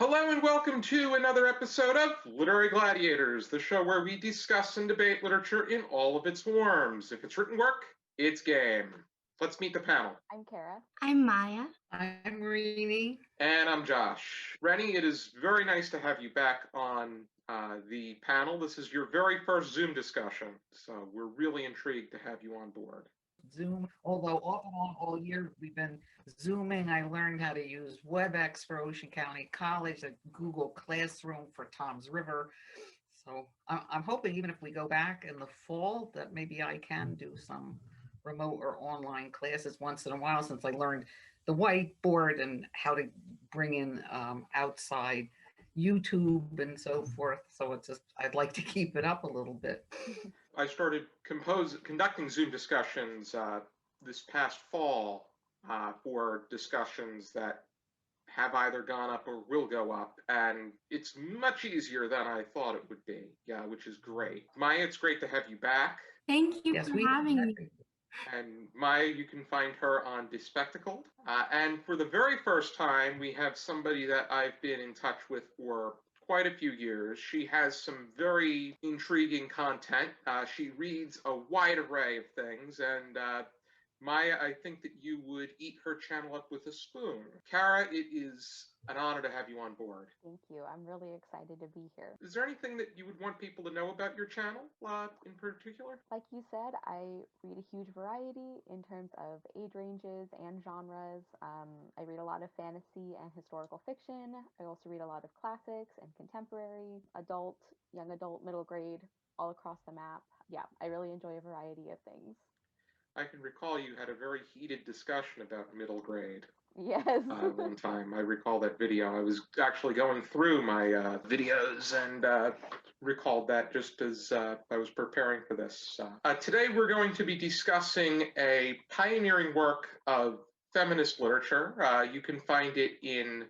Hello and welcome to another episode of Literary Gladiators, the show where we discuss and debate literature in all of its forms. If it's written work, it's game. Let's meet the panel. I'm Cara. I'm Maya. I'm Renny. And I'm Josh. Renny, it is very nice to have you back on the panel. This is your very first Zoom discussion, so we're really intrigued to have you on board. Zoom, although off and on all year we've been Zooming. I learned how to use WebEx for Ocean County College, a Google Classroom for Tom's River. So I'm hoping even if we go back in the fall that maybe I can do some remote or online classes once in a while, since I learned the whiteboard and how to bring in outside YouTube and so forth. So it's just, I'd like to keep it up a little bit. I started conducting Zoom discussions this past fall for discussions that have either gone up or will go up, and it's much easier than I thought it would be, which is great. Maya, it's great to have you back. Thank you for having me. And Maya, you can find her on Bespectacled. And for the very first time, we have somebody that I've been in touch with for quite a few years. She has some very intriguing content. She reads a wide array of things, and Maya, I think that you would eat her channel up with a spoon. Cara, it is an honor to have you on board. Thank you. I'm really excited to be here. Is there anything that you would want people to know about your channel in particular? Like you said, I read a huge variety in terms of age ranges and genres. I read a lot of fantasy and historical fiction. I also read a lot of classics and contemporary, adult, young adult, middle grade, all across the map. Yeah, I really enjoy a variety of things. I can recall you had a very heated discussion about middle grade. Yes. One time. I recall that video. I was actually going through my videos and recalled that just as I was preparing for this. Today we're going to be discussing a pioneering work of feminist literature. You can find it in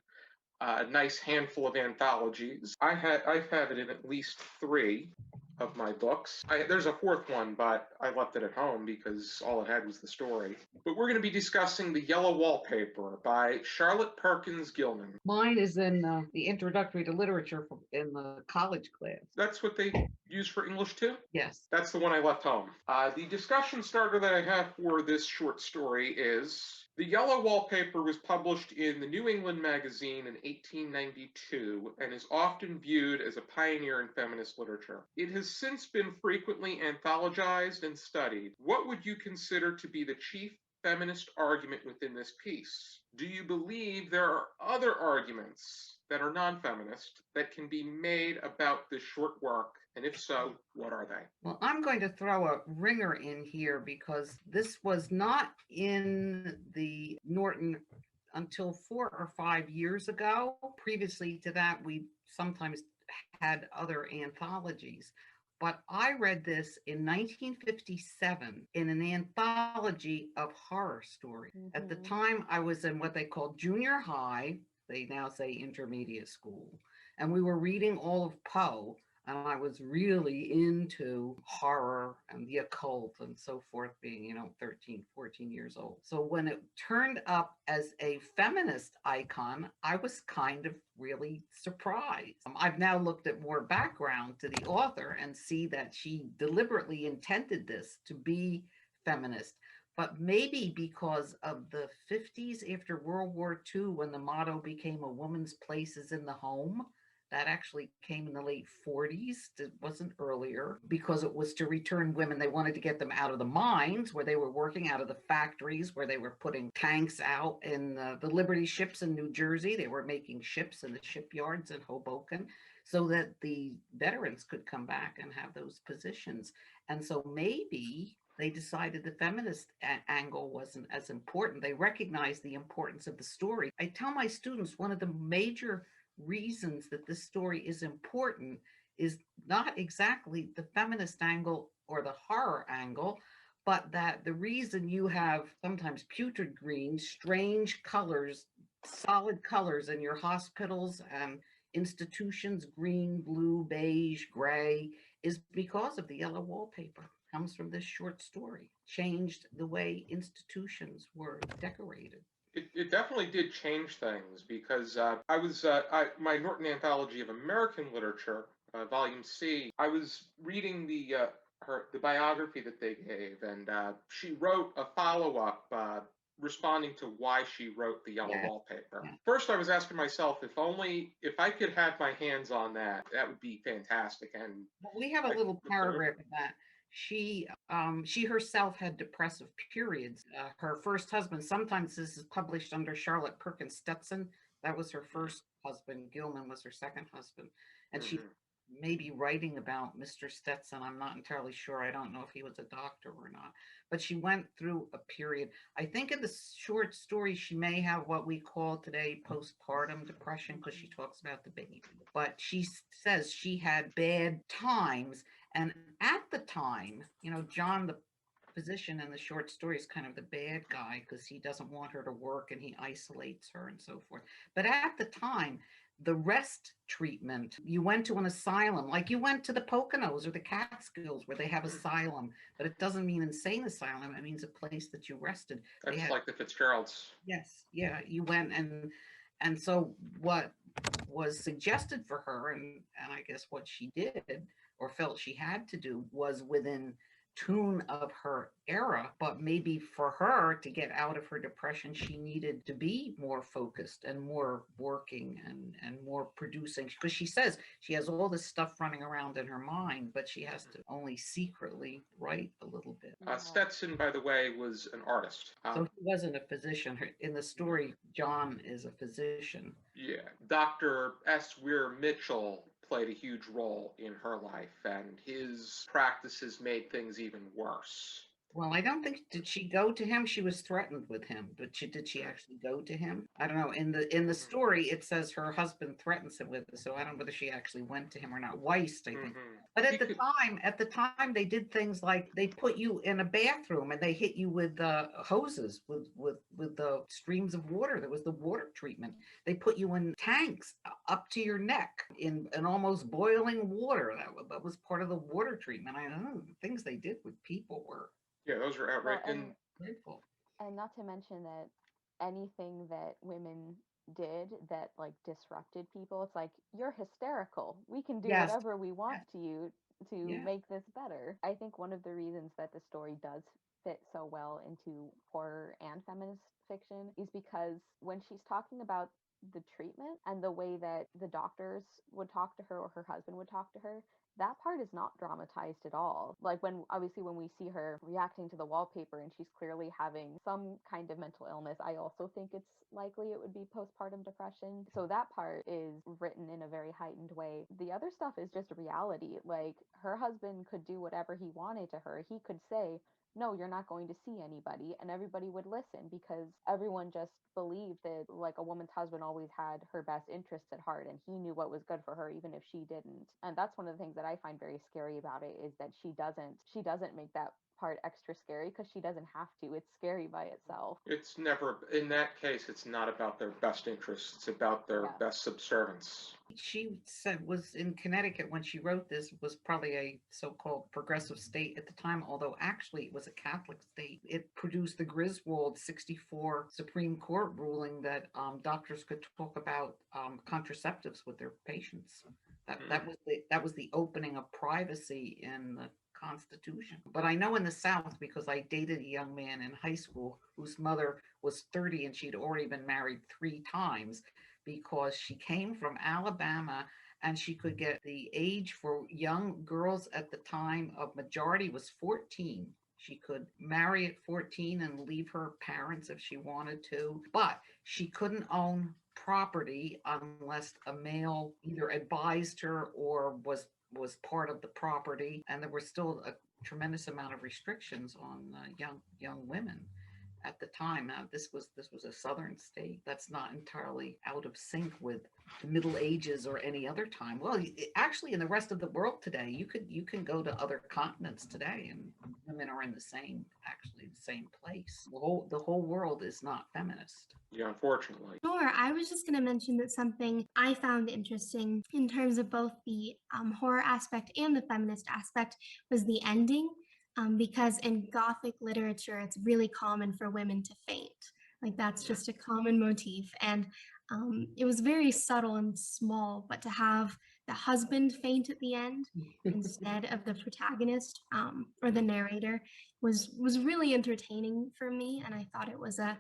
a nice handful of anthologies. I've had it in at least 3 of my books. There's a 4th one, but I left it at home because all it had was the story. But we're going to be discussing The Yellow Wallpaper by Charlotte Perkins Gilman. Mine is in the Introductory to Literature in the college class. That's what they use for English too? Yes. That's the one I left home. The discussion starter that I have for this short story is The Yellow Wallpaper was published in the New England magazine in 1892 and is often viewed as a pioneer in feminist literature. It has since been frequently anthologized and studied. What would you consider to be the chief feminist argument within this piece? Do you believe there are other arguments that are non-feminist that can be made about this short work? And if so, what are they? Well, I'm going to throw a ringer in here because this was not in the Norton until 4 or 5 years ago. Previously to that, we sometimes had other anthologies. But I read this in 1957 in an anthology of horror stories. Mm-hmm. At the time, I was in what they call junior high. They now say intermediate school. And we were reading all of Poe. And I was really into horror and the occult and so forth, being, 13, 14 years old. So when it turned up as a feminist icon, I was kind of really surprised. I've now looked at more background to the author and see that she deliberately intended this to be feminist. But maybe because of the 50s after World War II, when the motto became a woman's place is in the home. That actually came in the late 40s. It wasn't earlier because it was to return women. They wanted to get them out of the mines where they were working, out of the factories where they were putting tanks out in the Liberty ships in New Jersey. They were making ships in the shipyards in Hoboken so that the veterans could come back and have those positions. And so maybe they decided the feminist angle wasn't as important. They recognized the importance of the story. I tell my students one of the major reasons that this story is important is not exactly the feminist angle or the horror angle, but that the reason you have sometimes putrid greens, strange colors, solid colors in your hospitals and institutions, green, blue, beige, gray, is because of the yellow wallpaper. Comes from this short story, changed the way institutions were decorated. It definitely did change things because my Norton Anthology of American Literature, Volume C. I was reading the biography that they gave, and she wrote a follow-up responding to why she wrote the Yellow Yeah. Wallpaper. Yeah. First, I was asking myself if I could have my hands on that, that would be fantastic. And Well, we have a little paragraph of that. She herself had depressive periods. Her first husband, sometimes this is published under Charlotte Perkins Stetson. That was her first husband. Gilman was her second husband. And she may be writing about Mr. Stetson. I'm not entirely sure. I don't know if he was a doctor or not. But she went through a period. I think in the short story, she may have what we call today postpartum depression because she talks about the baby. But she says she had bad times. And at the time, John, the physician in the short story, is kind of the bad guy because he doesn't want her to work and he isolates her and so forth. But at the time, the rest treatment, you went to an asylum, like you went to the Poconos or the Catskills where they have asylum, but it doesn't mean insane asylum. It means a place that you rested. That's like the Fitzgeralds. Yes, yeah, you went and so what was suggested for her, and I guess what she did or felt she had to do was within tune of her era, but maybe for her to get out of her depression, she needed to be more focused and more working and more producing, because she says she has all this stuff running around in her mind, but she has to only secretly write a little bit. Stetson, by the way, was an artist. So he wasn't a physician. In the story, John is a physician. Yeah. Dr. S. Weir Mitchell played a huge role in her life, and his practices made things even worse. Well, I don't think, did she go to him? She was threatened with him, but did she actually go to him? I don't know. In the story, it says her husband threatens him with it, so I don't know whether she actually went to him or not. Weist, I think. But at the time, they did things like they put you in a bathroom and they hit you with hoses with the streams of water. There was the water treatment. They put you in tanks up to your neck in almost boiling water. That was part of the water treatment. I don't know, the things they did with people were. Yeah, those are outright. And not to mention that anything that women did that like disrupted people, it's like, you're hysterical. We can do whatever we want to you to make this better. I think one of the reasons that the story does fit so well into horror and feminist fiction is because when she's talking about the treatment and the way that the doctors would talk to her or her husband would talk to her, that part is not dramatized at all. Like when we see her reacting to the wallpaper and she's clearly having some kind of mental illness, I also think it's likely it would be postpartum depression. So that part is written in a very heightened way. The other stuff is just reality. Like her husband could do whatever he wanted to her. He could say, no, you're not going to see anybody, and everybody would listen because everyone just believed that like a woman's husband always had her best interests at heart and he knew what was good for her even if she didn't. And that's one of the things that I find very scary about it, is that she doesn't make that part extra scary because she doesn't have to. It's scary by itself. It's never, in that case, it's not about their best interests, it's about their best subservience. She said was in Connecticut when she wrote this, was probably a so-called progressive state at the time, although actually it was a Catholic state. It produced the Griswold 64 Supreme Court ruling that doctors could talk about contraceptives with their patients. That was the opening of privacy in the Constitution. But I know in the South, because I dated a young man in high school whose mother was 30 and she'd already been married 3 times, because she came from Alabama and she could get the age for young girls at the time of majority was 14. She could marry at 14 and leave her parents if she wanted to, but she couldn't own property unless a male either advised her or was part of the property. And there were still a tremendous amount of restrictions on young women at the time. Now, this was a southern state. That's not entirely out of sync with the Middle Ages or any other time. Well, actually, in the rest of the world today, you can go to other continents today, and women are in the same place. The whole world is not feminist. Yeah, unfortunately. Sure. I was just going to mention that something I found interesting in terms of both the horror aspect and the feminist aspect was the ending. Because in Gothic literature, it's really common for women to faint. Like that's just a common motif. And it was very subtle and small, but to have the husband faint at the end instead of the protagonist or the narrator was really entertaining for me. And I thought it was a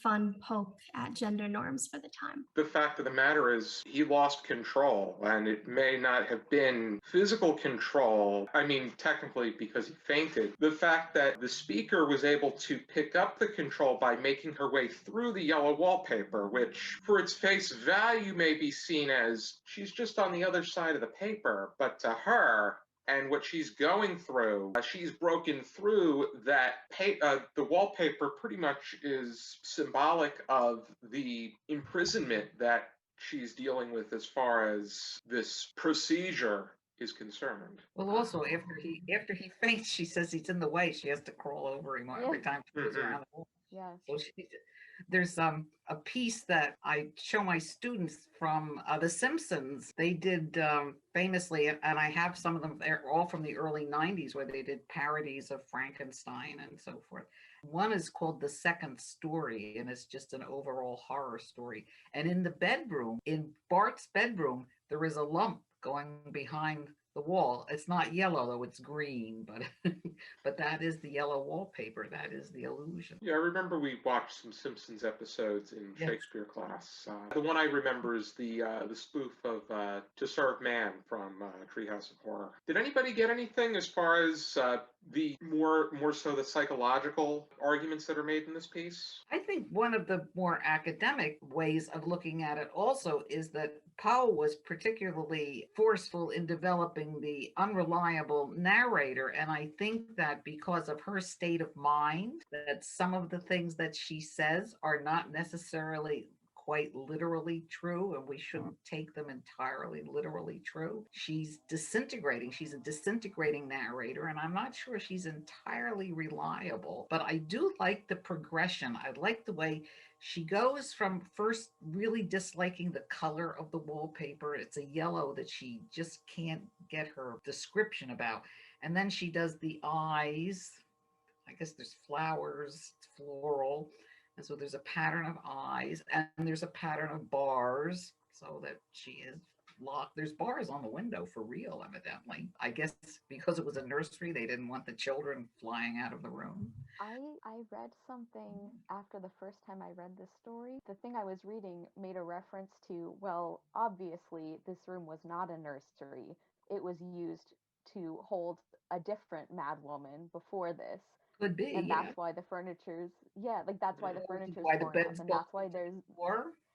fun poke at gender norms for the time. The fact of the matter is, he lost control, and it may not have been physical control. I mean, technically, because he fainted. The fact that the speaker was able to pick up the control by making her way through the yellow wallpaper, which, for its face value, may be seen as she's just on the other side of the paper, but to her, and what she's going through, she's broken through that. The wallpaper pretty much is symbolic of the imprisonment that she's dealing with as far as this procedure is concerned. Well, also after he faints, she says he's in the way. She has to crawl over him every time she goes around the wall. Yeah. So there's a piece that I show my students from The Simpsons. They did famously, and I have some of them. They're all from the early '90s, where they did parodies of Frankenstein and so forth. One is called The Second Story, and it's just an overall horror story. And in the bedroom, in Bart's bedroom, there is a lump going behind the wall. It's not yellow, though, it's green, but but that is the yellow wallpaper. That is the illusion. Yeah, I remember we watched some Simpsons episodes in Shakespeare class. The one I remember is the spoof of To Serve Man from Treehouse of Horror. Did anybody get anything as far as the more so the psychological arguments that are made in this piece? I think one of the more academic ways of looking at it also is that Poe was particularly forceful in developing the unreliable narrator. And I think that because of her state of mind, that some of the things that she says are not necessarily quite literally true, and we shouldn't take them entirely literally true. She's disintegrating. She's a disintegrating narrator, and I'm not sure she's entirely reliable. But I do like the progression. I like the way she goes from first really disliking the color of the wallpaper. It's a yellow that she just can't get her description about. And then she does the eyes. I guess there's flowers, it's floral. And so there's a pattern of eyes, and there's a pattern of bars, so that she is locked. There's bars on the window for real, evidently. I guess because it was a nursery, they didn't want the children flying out of the room. I read something after the first time I read this story. The thing I was reading made a reference to, well, obviously this room was not a nursery. It was used to hold a different mad woman before this. Could be, And yeah. that's why the furniture's that's why the furniture's Why the torn bed's up, and that's why there's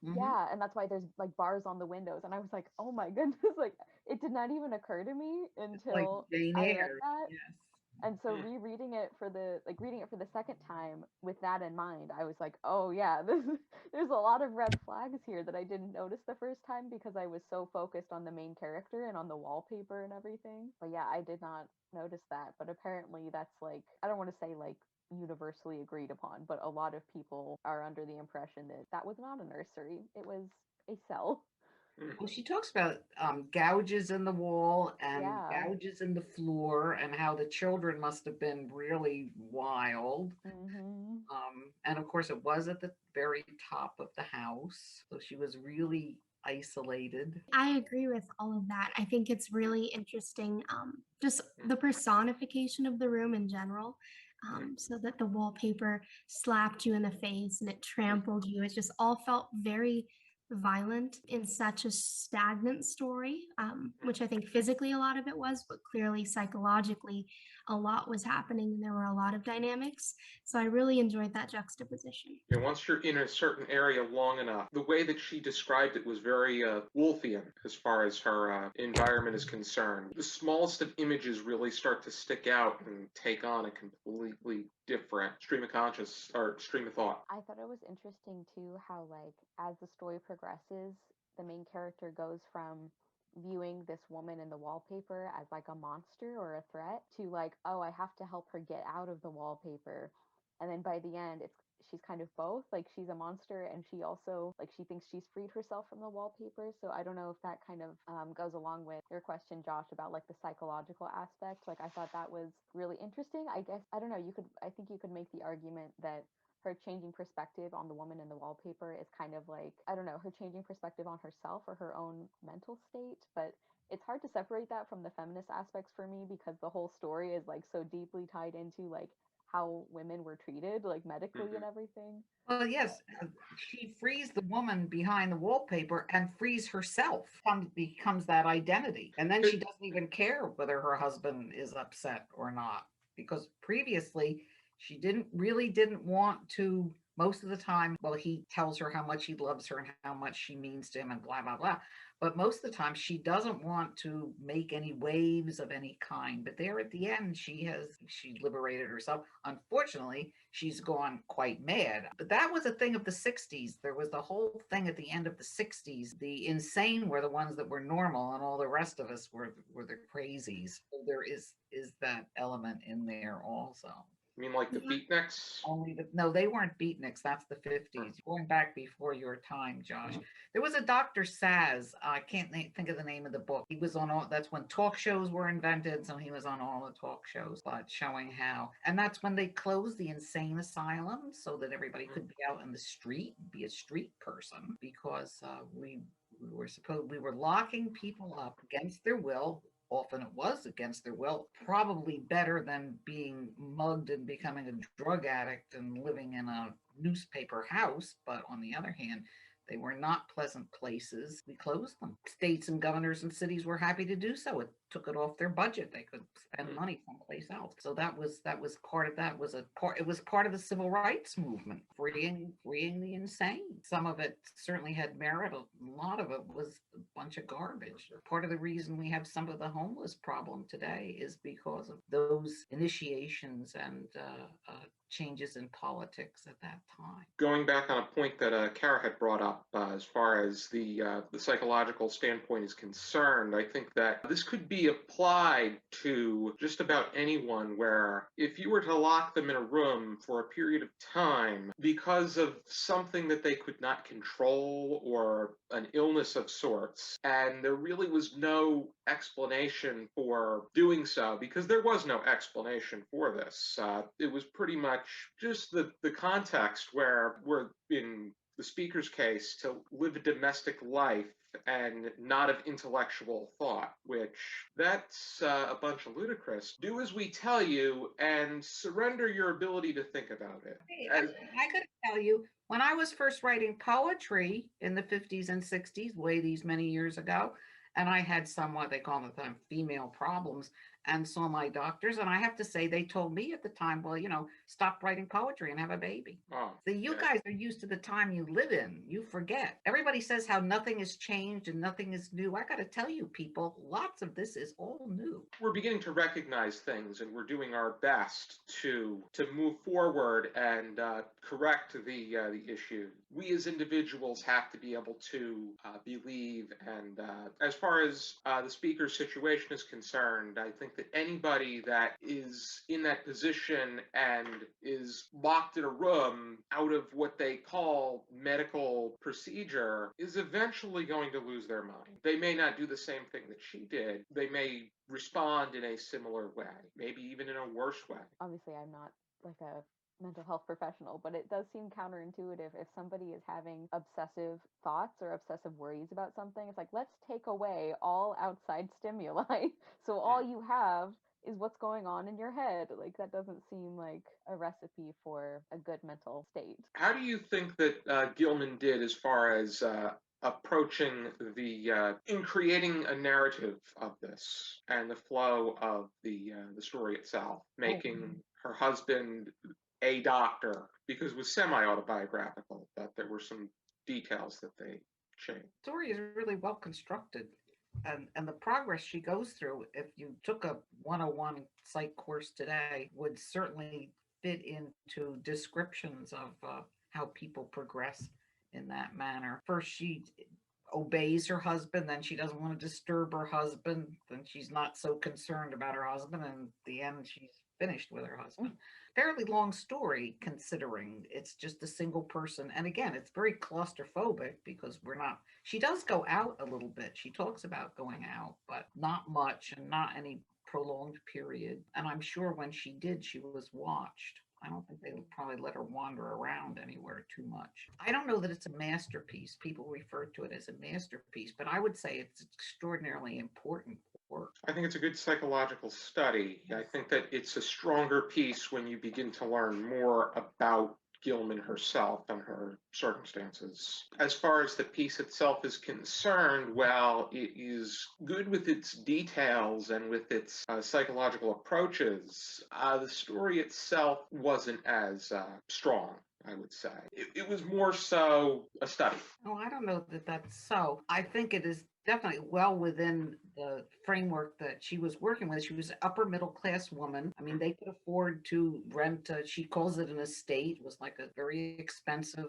and that's why there's like bars on the windows. And I was like, oh my goodness, like it did not even occur to me until Jane I read Eyre. that. Yes. And so reading it for the second time with that in mind, I was like, oh yeah, there's a lot of red flags here that I didn't notice the first time because I was so focused on the main character and on the wallpaper and everything. But yeah, I did not notice that. But apparently that's like, I don't want to say like universally agreed upon, but a lot of people are under the impression that that was not a nursery. It was a cell. Well, she talks about gouges in the wall and Yeah. gouges in the floor, and how the children must have been really wild. Mm-hmm. And of course, it was at the very top of the house, so she was really isolated. I agree with all of that. I think it's really interesting, just the personification of the room in general. So that the wallpaper slapped you in the face and it trampled you. It just all felt very violent in such a stagnant story, which I think physically a lot of it was, but clearly psychologically a lot was happening and there were a lot of dynamics. So I really enjoyed that juxtaposition. And once you're in a certain area long enough, the way that she described it was very Wolfian as far as her environment is concerned. The smallest of images really start to stick out and take on a completely different stream of conscious or stream of thought. I thought it was interesting too how like as the story progresses, the main character goes from viewing this woman in the wallpaper as like a monster or a threat to like, oh, I have to help her get out of the wallpaper. And then by the end she's kind of both. Like she's a monster and she also like she thinks she's freed herself from the wallpaper. So I don't know if that kind of goes along with your question, Josh, about like the psychological aspect. Like I thought that was really interesting. I guess I don't know, I think you could make the argument that her changing perspective on the woman in the wallpaper is kind of like, I don't know, her changing perspective on herself or her own mental state. But it's hard to separate that from the feminist aspects for me, because the whole story is like so deeply tied into like how women were treated, like medically and everything. Well, yes, she frees the woman behind the wallpaper and frees herself, becomes that identity. And then she doesn't even care whether her husband is upset or not, because previously she didn't want to. Most of the time, well, he tells her how much he loves her and how much she means to him and blah, blah, blah. But most of the time, she doesn't want to make any waves of any kind. But there at the end, she liberated herself. Unfortunately, she's gone quite mad. But that was a thing of the 60s. There was the whole thing at the end of the 60s. The insane were the ones that were normal, and all the rest of us were the crazies. So there is that element in there also. You mean like the beatniks? No, they weren't beatniks. That's the 50s. Going back before your time, Josh. There was a Dr. Saz. I can't think of the name of the book. He was on all, that's when talk shows were invented. So he was on all the talk shows, but showing how. And that's when they closed the insane asylum so that everybody could be out in the street, be a street person, because we were locking people up against their will. Often it was against their will, probably better than being mugged and becoming a drug addict and living in a newspaper house. But on the other hand, they were not pleasant places. We closed them. States and governors and cities were happy to do so. It took it off their budget. They could spend money someplace else. So that was part of that. It was part of the civil rights movement, freeing the insane. Some of it certainly had merit. A lot of it was a bunch of garbage. Part of the reason we have some of the homeless problem today is because of those initiations and changes in politics at that time. Going back on a point that Cara had brought up, as far as the psychological standpoint is concerned, I think that this could be applied to just about anyone, where if you were to lock them in a room for a period of time because of something that they could not control or an illness of sorts, and there really was no explanation for doing so, because there was no explanation for this. It was pretty much just the context where we're, in the speaker's case, to live a domestic life and not of intellectual thought, which that's a bunch of ludicrous. Do as we tell you and surrender your ability to think about it. I could tell you, when I was first writing poetry in the 50s and 60s, way these many years ago, and I had some, what they call at the time, female problems, and saw my doctors. And I have to say, they told me at the time, well, stop writing poetry and have a baby. Oh, So you guys are used to the time you live in. You forget. Everybody says how nothing has changed and nothing is new. I got to tell you, people, lots of this is all new. We're beginning to recognize things, and we're doing our best to move forward and correct the issue. We as individuals have to be able to believe. And as far as the speaker's situation is concerned, I think that anybody that is in that position and is locked in a room out of what they call medical procedure is eventually going to lose their mind. They may not do the same thing that she did. They may respond in a similar way, maybe even in a worse way. Obviously, I'm not like a mental health professional, but it does seem counterintuitive if somebody is having obsessive thoughts or obsessive worries about something. It's like, let's take away all outside stimuli. So all you have is what's going on in your head. Like, that doesn't seem like a recipe for a good mental state. How do you think that Gilman did as far as approaching in creating a narrative of this and the flow of the story itself, making her husband a doctor, because it was semi-autobiographical, but there were some details that they changed. The story is really well constructed. And the progress she goes through, if you took a 101 psych course today, would certainly fit into descriptions of how people progress in that manner. First, she obeys her husband, then she doesn't want to disturb her husband, then she's not so concerned about her husband, and at the end she's finished with her husband. Fairly long story, considering it's just a single person. And again, it's very claustrophobic because she does go out a little bit. She talks about going out, but not much and not any prolonged period. And I'm sure when she did, she was watched. I don't think they would probably let her wander around anywhere too much. I don't know that it's a masterpiece. People refer to it as a masterpiece, but I would say it's extraordinarily important work. I think it's a good psychological study. I think that it's a stronger piece when you begin to learn more about Gilman herself and her circumstances. As far as the piece itself is concerned, well, it is good with its details and with its psychological approaches. The story itself wasn't as strong, I would say. It was more so a study. Oh, I don't know that that's so. I think it is definitely well within the framework that she was working with. She was an upper middle class woman. I mean, they could afford to rent, she calls it an estate. It was like a very expensive,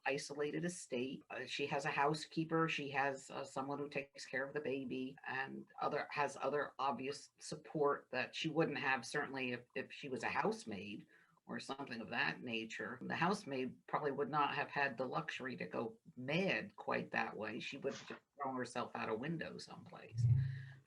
isolated estate. She has a housekeeper. She has someone who takes care of the baby and has other obvious support that she wouldn't have certainly if she was a housemaid or something of that nature. The housemaid probably would not have had the luxury to go mad quite that way. She would have just thrown herself out a window someplace.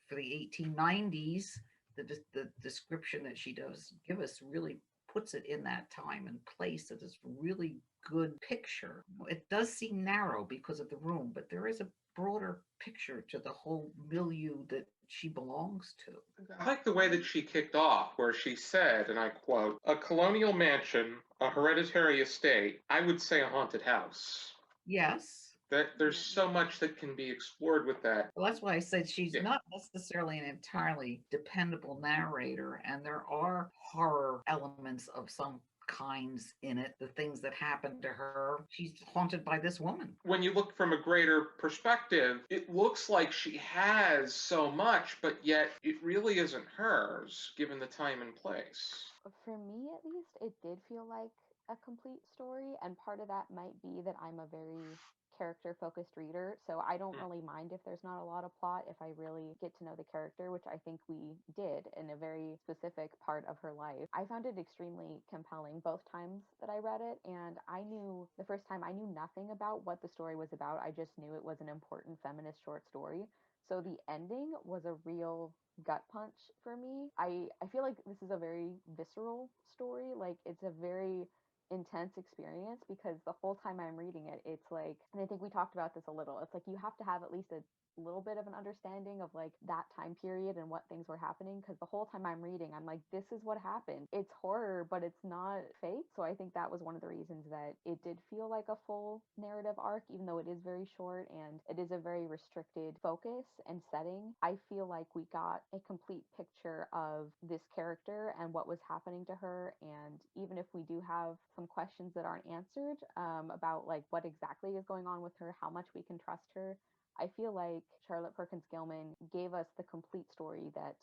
For the 1890s, the description that she does give us really puts it in that time and place. It is a really good picture. It does seem narrow because of the room, but there is a broader picture to the whole milieu that she belongs to. I like the way that she kicked off, where she said, and I quote, "A colonial mansion, a hereditary estate, I would say a haunted house." Yes. That there's so much that can be explored with that. Well, that's why I said she's Yeah. not necessarily an entirely dependable narrator, and there are horror elements of some kinds in it. The things that happen to her, she's haunted by this woman. When you look from a greater perspective, it looks like she has so much, but yet it really isn't hers, given the time and place. For me, at least, it did feel like a complete story, and part of that might be that I'm a very character focused reader, so I don't really mind if there's not a lot of plot if I really get to know the character, which I think we did in a very specific part of her life. I found it extremely compelling both times that I read it, and I knew the first time I knew nothing about what the story was about. I just knew it was an important feminist short story. So the ending was a real gut punch for me. I feel like this is a very visceral story. Like it's a very intense experience because the whole time I'm reading it, it's like, and I think we talked about this a little. It's like you have to have at least a little bit of an understanding of like that time period and what things were happening because the whole time I'm reading I'm like this is what happened. It's horror but it's not fake, so I think that was one of the reasons that it did feel like a full narrative arc even though it is very short and it is a very restricted focus and setting. I feel like we got a complete picture of this character and what was happening to her, and even if we do have some questions that aren't answered about like what exactly is going on with her, how much we can trust her, I feel like Charlotte Perkins Gilman gave us the complete story that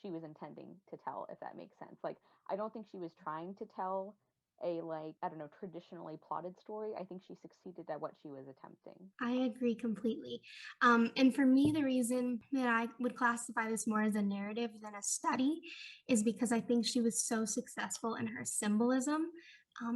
she was intending to tell, if that makes sense. Like, I don't think she was trying to tell a, like, I don't know, traditionally plotted story. I think she succeeded at what she was attempting. I agree completely. And for me, the reason that I would classify this more as a narrative than a study is because I think she was so successful in her symbolism.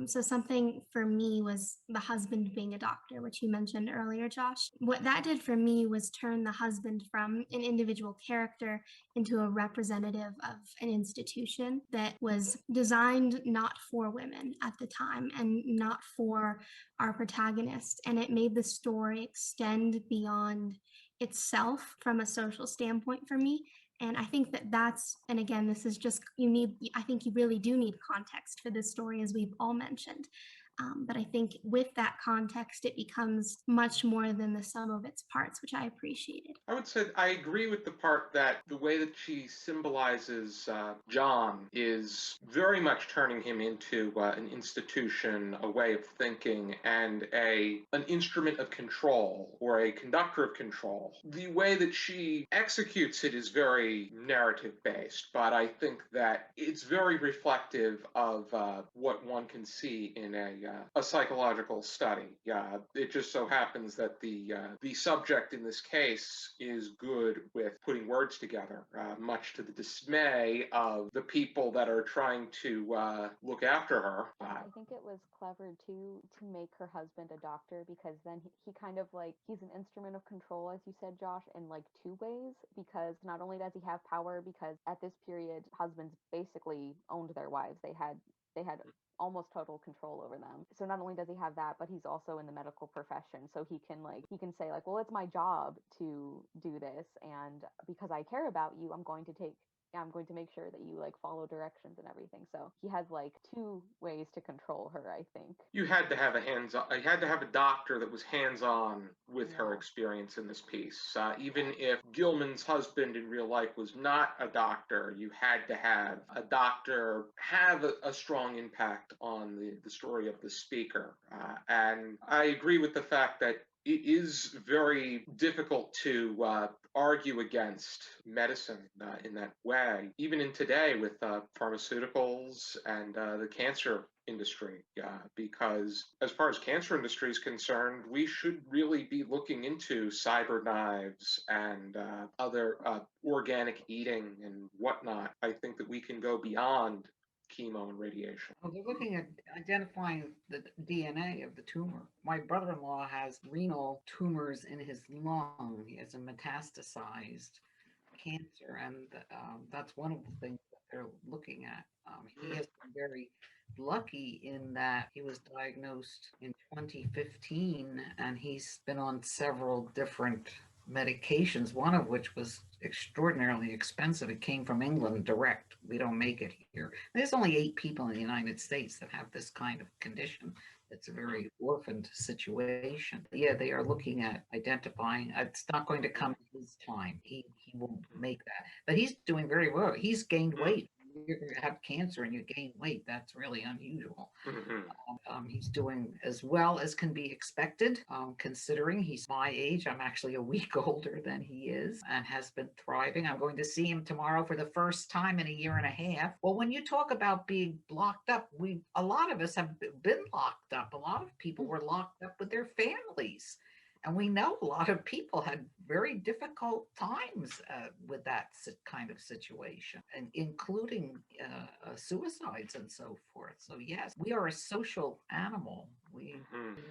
So something for me was the husband being a doctor, which you mentioned earlier, Josh. What that did for me was turn the husband from an individual character into a representative of an institution that was designed not for women at the time and not for our protagonist. And it made the story extend beyond itself from a social standpoint for me. And I think that that's, and again, this is just, I think you really do need context for this story, as we've all mentioned. But I think with that context, it becomes much more than the sum of its parts, which I appreciated. I would say I agree with the part that the way that she symbolizes John is very much turning him into an institution, a way of thinking, and an instrument of control or a conductor of control. The way that she executes it is very narrative based, but I think that it's very reflective of what one can see in a psychological study. It just so happens that the subject in this case is good with putting words together, much to the dismay of the people that are trying to look after her. I think it was clever too to make her husband a doctor because then he kind of like he's an instrument of control, as you said, Josh, in like two ways. Because not only does he have power, because at this period husbands basically owned their wives. They had they had almost total control over them. So not only does he have that, but he's also in the medical profession. So he can say like, well, it's my job to do this, and because I care about you, I'm going to make sure that you like follow directions and everything. So he has like two ways to control her, I think. You had to have you had to have a doctor that was hands-on with her Yeah. experience in this piece. Even if Gilman's husband in real life was not a doctor, you had to have a doctor have a strong impact on the story of the speaker. And I agree with the fact that it is very difficult to argue against medicine in that way, even in today with pharmaceuticals and the cancer industry, because as far as cancer industry is concerned, we should really be looking into cyber knives and other organic eating and whatnot. I think that we can go beyond chemo and radiation. Well, they're looking at identifying the DNA of the tumor. My brother-in-law has renal tumors in his lung. He has a metastasized cancer, and that's one of the things that they're looking at. He has been very lucky in that he was diagnosed in 2015, and he's been on several different medications, one of which was extraordinarily expensive. It came from England direct. We don't make it here. There's only 8 people in the United States that have this kind of condition. It's a very orphaned situation. Yeah, they are looking at identifying. It's not going to come in his time. He will make that. But he's doing very well. He's gained weight. You have cancer and you gain weight. That's really unusual. He's doing as well as can be expected, considering he's my age. I'm actually a week older than he is and has been thriving. I'm going to see him tomorrow for the first time in a year and a half. Well, when you talk about being locked up, a lot of us have been locked up. A lot of people were locked up with their families. And we know a lot of people had very difficult times with that kind of situation, and including suicides and so forth. So yes, we are a social animal. We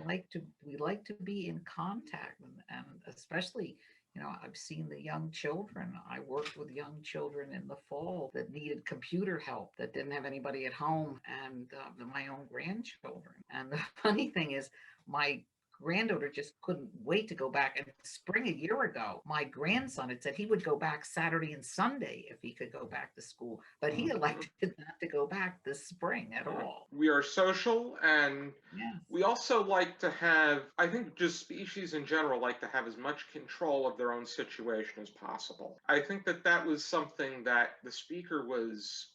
like to be in contact, and especially, I've seen the young children. I worked with young children in the fall that needed computer help, that didn't have anybody at home, and my own grandchildren. And the funny thing is, my granddaughter just couldn't wait to go back. And spring a year ago, my grandson had said he would go back Saturday and Sunday if he could go back to school, but he elected not to go back this spring at all. We are social, and Yes. we also like to have, I think just species in general like to have as much control of their own situation as possible. I think that was something that the speaker was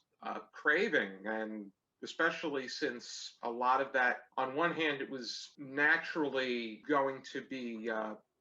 craving, and especially since a lot of that, on one hand, it was naturally going to be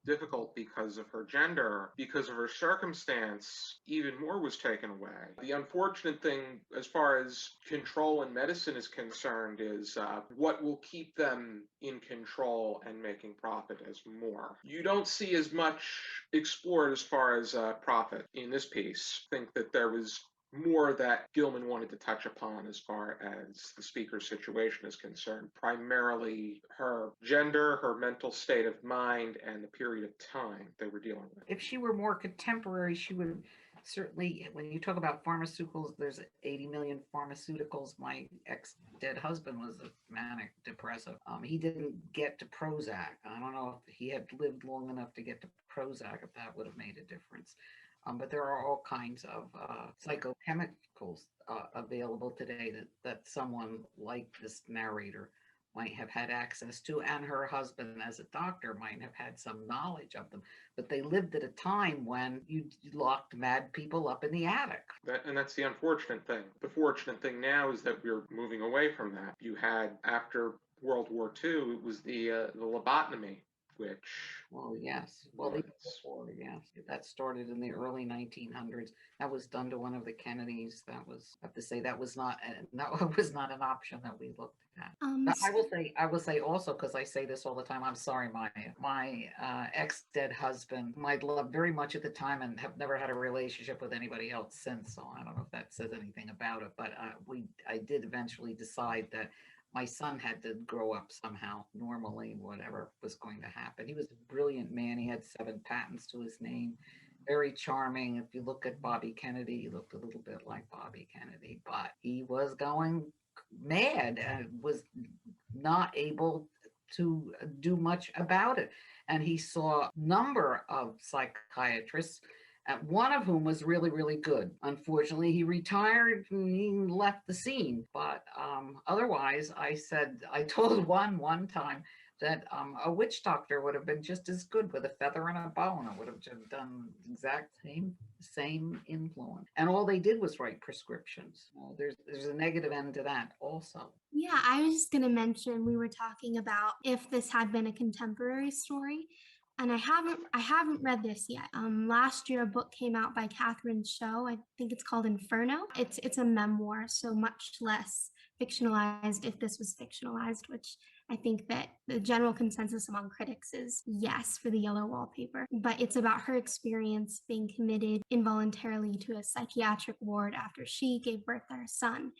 difficult because of her gender, because of her circumstance, even more was taken away. The unfortunate thing, as far as control in medicine is concerned, is what will keep them in control and making profit as more. You don't see as much explored as far as profit in this piece. I think that there was more that Gilman wanted to touch upon as far as the speaker's situation is concerned, primarily her gender, her mental state of mind, and the period of time they were dealing with. If she were more contemporary, she would certainly, when you talk about pharmaceuticals, there's 80 million pharmaceuticals. My ex-dead husband was a manic depressive. He didn't get to Prozac. I don't know if he had lived long enough to get to Prozac, if that would have made a difference. But there are all kinds of psychochemicals available today that someone like this narrator might have had access to, and her husband as a doctor might have had some knowledge of them. But they lived at a time when you locked mad people up in the attic. And that's the unfortunate thing. The fortunate thing now is that we're moving away from that. You had, after World War II, it was the lobotomy, which... Well, yes. Well, before, yes. That started in the early 1900s. That was done to one of the Kennedys. I have to say that was not an option that we looked at. But I will say also, because I say this all the time, I'm sorry, my ex-dead husband, whom I'd loved very much at the time and have never had a relationship with anybody else since. So I don't know if that says anything about it, but I did eventually decide that my son had to grow up somehow, normally, whatever was going to happen. He was a brilliant man. He had 7 patents to his name. Very charming. If you look at Bobby Kennedy, he looked a little bit like Bobby Kennedy, but he was going mad and was not able to do much about it. And he saw a number of psychiatrists, one of whom was really, really good. Unfortunately, he retired and he left the scene. But otherwise, I told one time that a witch doctor would have been just as good with a feather and a bone. It would have just done the exact same influence. And all they did was write prescriptions. There's a negative end to that also. Yeah, I was just going to mention we were talking about if this had been a contemporary story, and I haven't read this yet. Last year a book came out by Catherine Show. I think it's called Inferno. It's a memoir, so much less fictionalized if this was fictionalized, which I think that the general consensus among critics is yes for the yellow wallpaper. But it's about her experience being committed involuntarily to a psychiatric ward after she gave birth to her son.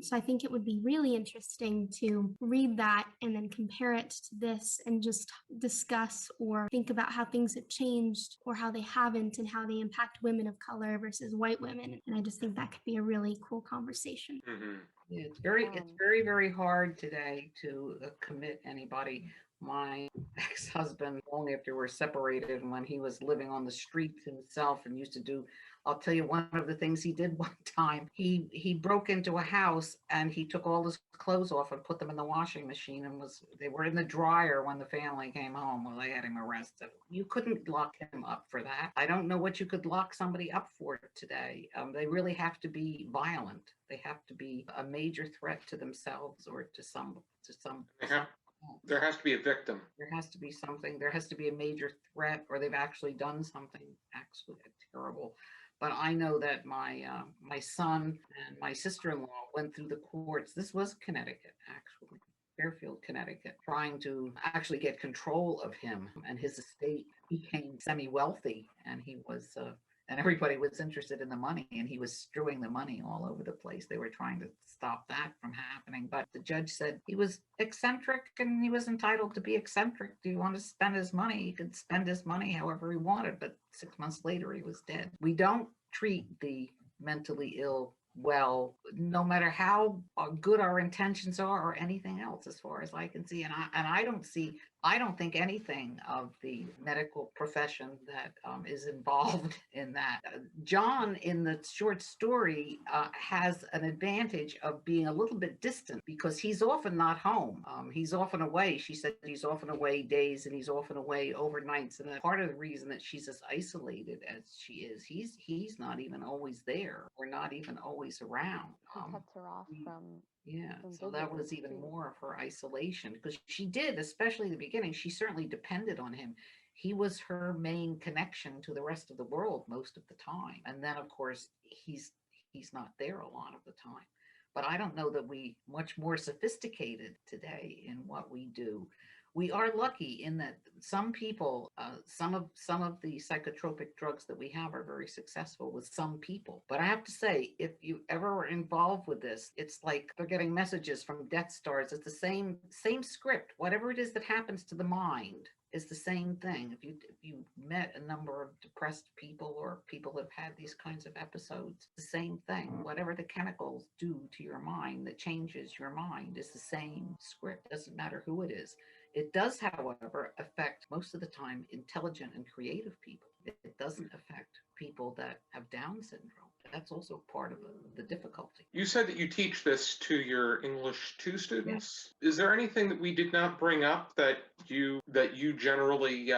So I think it would be really interesting to read that and then compare it to this and just discuss or think about how things have changed or how they haven't and how they impact women of color versus white women. And I just think that could be a really cool conversation. Mm-hmm. Yeah, it's very, very hard today to commit anybody. My ex-husband, long after we're separated, and when he was living on the streets himself and used to do, I'll tell you one of the things he did one time. He broke into a house and he took all his clothes off and put them in the washing machine, and they were in the dryer when the family came home. Well, they had him arrested. You couldn't lock him up for that. I don't know what you could lock somebody up for today. They really have to be violent. They have to be a major threat to themselves or to some. There has to be a victim. There has to be something. There has to be a major threat, or they've actually done something absolutely terrible. But I know that my son and my sister-in-law went through the courts. This was Connecticut, actually, Fairfield, Connecticut, trying to actually get control of him, and his estate became semi-wealthy, and he was. And everybody was interested in the money, and he was strewing the money all over the place. They were trying to stop that from happening. But the judge said he was eccentric and he was entitled to be eccentric. Do you want to spend his money? He could spend his money however he wanted. But 6 months later, he was dead. We don't treat the mentally ill well, no matter how good our intentions are or anything else, as far as I can see. And I don't think anything of the medical profession that is involved in that. John, in the short story, has an advantage of being a little bit distant because he's often not home. He's often away. She said he's often away days and he's often away overnights. And part of the reason that she's as isolated as she is, he's not even always there or not even always around. He cuts her off from. Yeah, so that was even more of her isolation because she did, especially in the beginning, she certainly depended on him. He was her main connection to the rest of the world most of the time. And then, of course, he's not there a lot of the time. But I don't know that we much more sophisticated today in what we do. We are lucky in that some people, some of the psychotropic drugs that we have are very successful with some people. But I have to say, if you ever were involved with this, it's like they're getting messages from Death Stars. It's the same script. Whatever it is that happens to the mind is the same thing. If you met a number of depressed people or people that have had these kinds of episodes, the same thing. Whatever the chemicals do to your mind that changes your mind is the same script. Doesn't matter who it is. It does, however, affect most of the time intelligent and creative people. It doesn't affect people that have Down syndrome. That's also part of the difficulty. You said that you teach this to your English 2 students. Yes. Is there anything that we did not bring up that you generally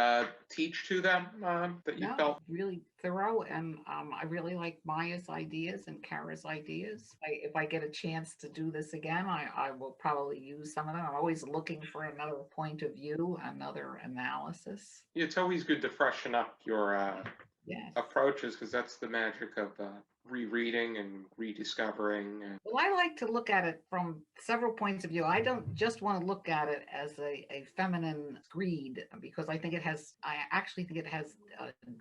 teach to them that you felt really thorough? And I really like Maya's ideas and Cara's ideas. If I get a chance to do this again, I will probably use some of them. I'm always looking for another point of view, another analysis. It's always good to freshen up your approaches because that's the magic of rereading and rediscovering. Well, I like to look at it from several points of view. I don't just want to look at it as a feminine greed because I actually think it has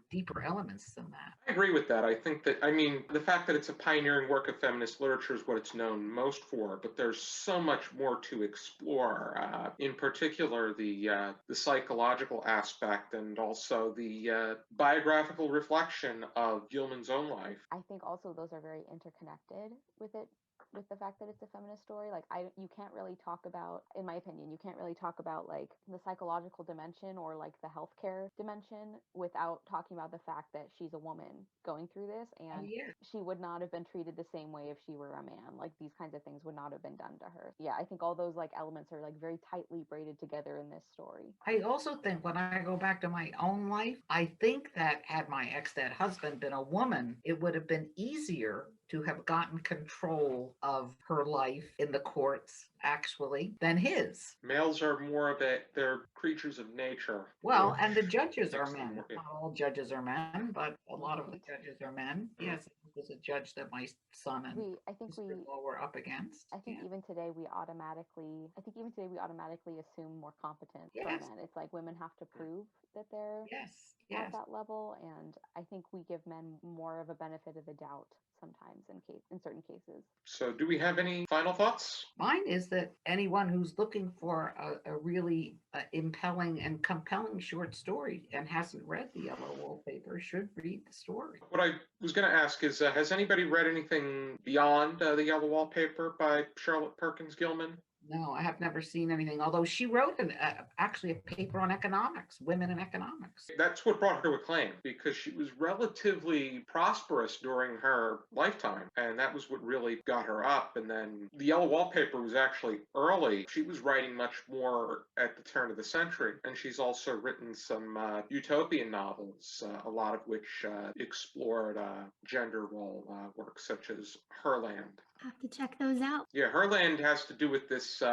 deeper elements than that. I agree with that. I think that, the fact that it's a pioneering work of feminist literature is what it's known most for, but there's so much more to explore. In particular, the psychological aspect and also the biographical reflection of Gilman's own life. I think also those are very interconnected with it with the fact that it's a feminist story. Like, you can't really talk about, in my opinion, you can't really talk about like the psychological dimension or like the healthcare dimension without talking about the fact that she's a woman going through this, and yeah. she would not have been treated the same way if she were a man. Like, these kinds of things would not have been done to her. Yeah, I think all those like elements are like very tightly braided together in this story. I also think when I go back to my own life, I think that had my ex-dead husband been a woman, it would have been easier to have gotten control of her life in the courts, actually, than his. Males are more of they're creatures of nature. Well, and the judges are Makes them men. more- Not all judges are men, but a lot of the judges are men. Yes, it was a judge that my son and I think sister-in-law were up against. I think Yeah. even today we automatically assume more competent for Yes. men. It's like women have to prove that they're Yes, at yes. that level, and I think we give men more of a benefit of the doubt sometimes in certain cases. So do we have any final thoughts? Mine is that anyone who's looking for a really impelling and compelling short story and hasn't read The Yellow Wallpaper should read the story. What I was going to ask is, has anybody read anything beyond The Yellow Wallpaper by Charlotte Perkins Gilman? No, I have never seen anything, although she wrote actually a paper on economics, women in economics. That's what brought her to acclaim, because she was relatively prosperous during her lifetime, and that was what really got her up. And then The Yellow Wallpaper was actually early. She was writing much more at the turn of the century, and she's also written some utopian novels, a lot of which explored gender role work, such as Herland. Have to check those out. Yeah, Herland has to do with this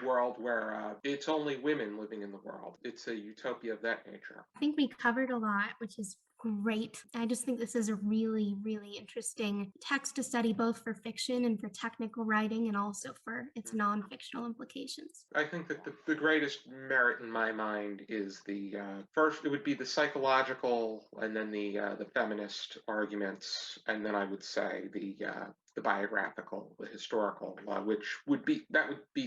world where it's only women living in the world. It's a utopia of that nature. I think we covered a lot, which is great. I just think this is a really, really interesting text to study, both for fiction and for technical writing, and also for its non-fictional implications. I think that the greatest merit in my mind is the first, it would be the psychological, and then the feminist arguments, and then I would say the biographical, the historical, which would be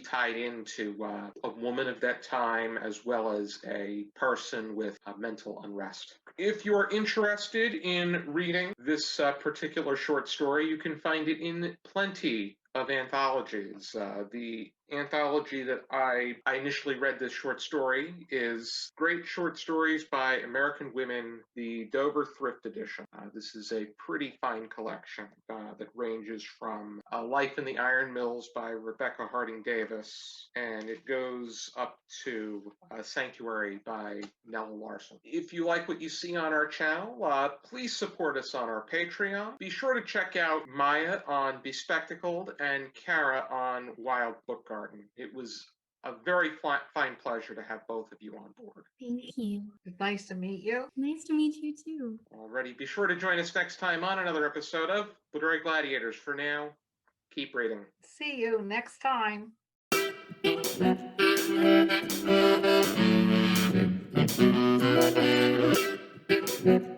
tied into a woman of that time as well as a person with mental unrest. If you're interested in reading this particular short story, you can find it in plenty of anthologies. The anthology that I initially read this short story is Great Short Stories by American Women, the Dover Thrift Edition. This is a pretty fine collection that ranges from Life in the Iron Mills by Rebecca Harding Davis, and it goes up to Sanctuary by Nella Larson. If you like what you see on our channel, please support us on our Patreon. Be sure to check out Maya on Bespectacled and Cara on Wild Book Garden. It was a very fine pleasure to have both of you on board. Thank you. It's nice to meet you. Nice to meet you too. Alrighty, be sure to join us next time on another episode of Literary Gladiators. For now, keep reading. See you next time. Thank you.